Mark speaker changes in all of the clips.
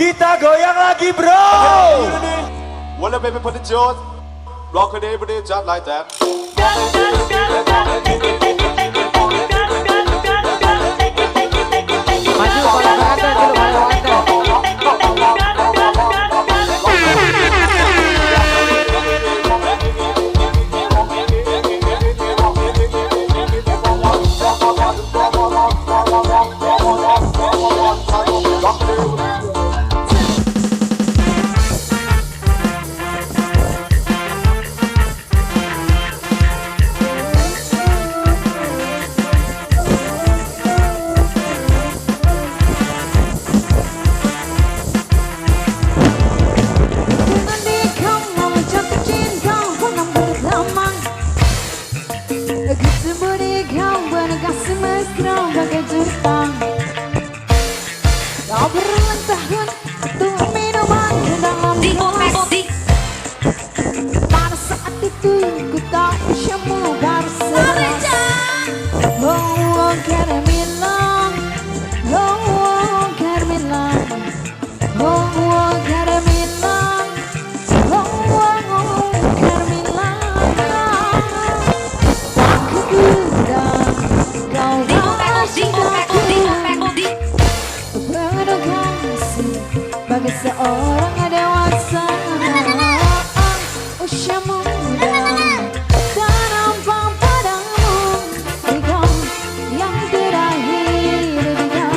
Speaker 1: Kita goyang lagi, bro.
Speaker 2: Wanna baby put the jaws, rock it every day just like that.
Speaker 3: Maju kalau ada dulu kalau ada.
Speaker 4: Kau berulang tahun tuang minuman ke dalam gelas. Pada saat itu ku tak usiamu baru sebelas. Oh, Carmilla, oh, Carmilla, oh, Carmilla, oh, Carmilla. Tak kuduga kau balas cintaku. Bagai seorang dewasa, usia muda tak nampak padamu. Engkau yang terakhir, engkau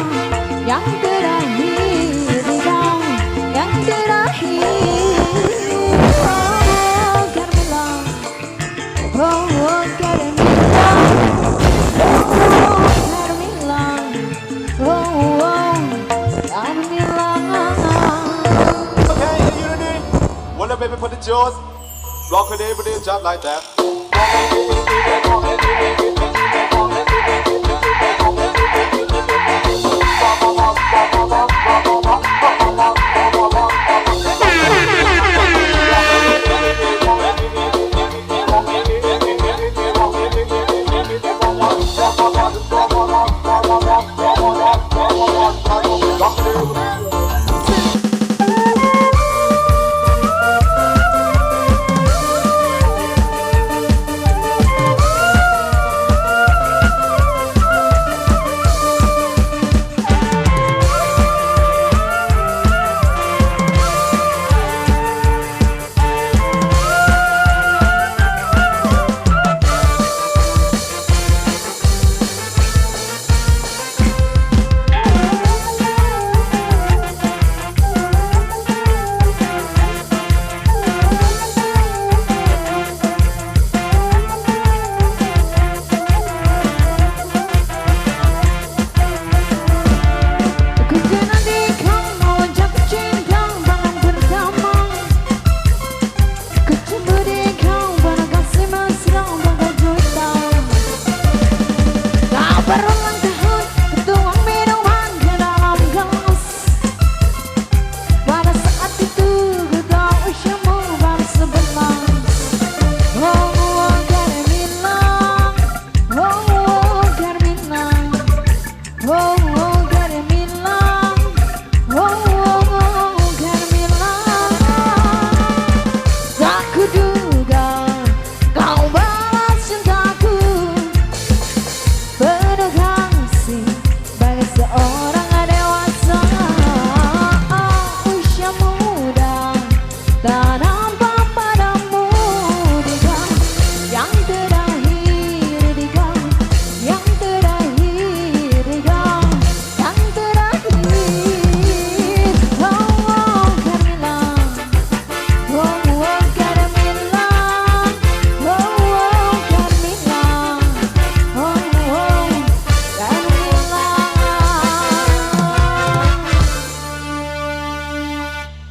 Speaker 4: yang terakhir, engkau yang terakhir. Oh, Carmilla, oh, Carmilla, oh, Carmilla, oh, Carmilla.
Speaker 2: Wanna baby put the jaws, rock it every day just like that.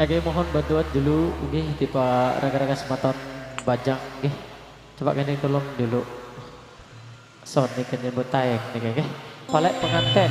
Speaker 3: Oke, mohon bantuan dulu nggih tipe raga-raga semeton Bajang nggih. Coba kene tolong dulu. Sound iki nyebut tayang niki nggih. Palek penganten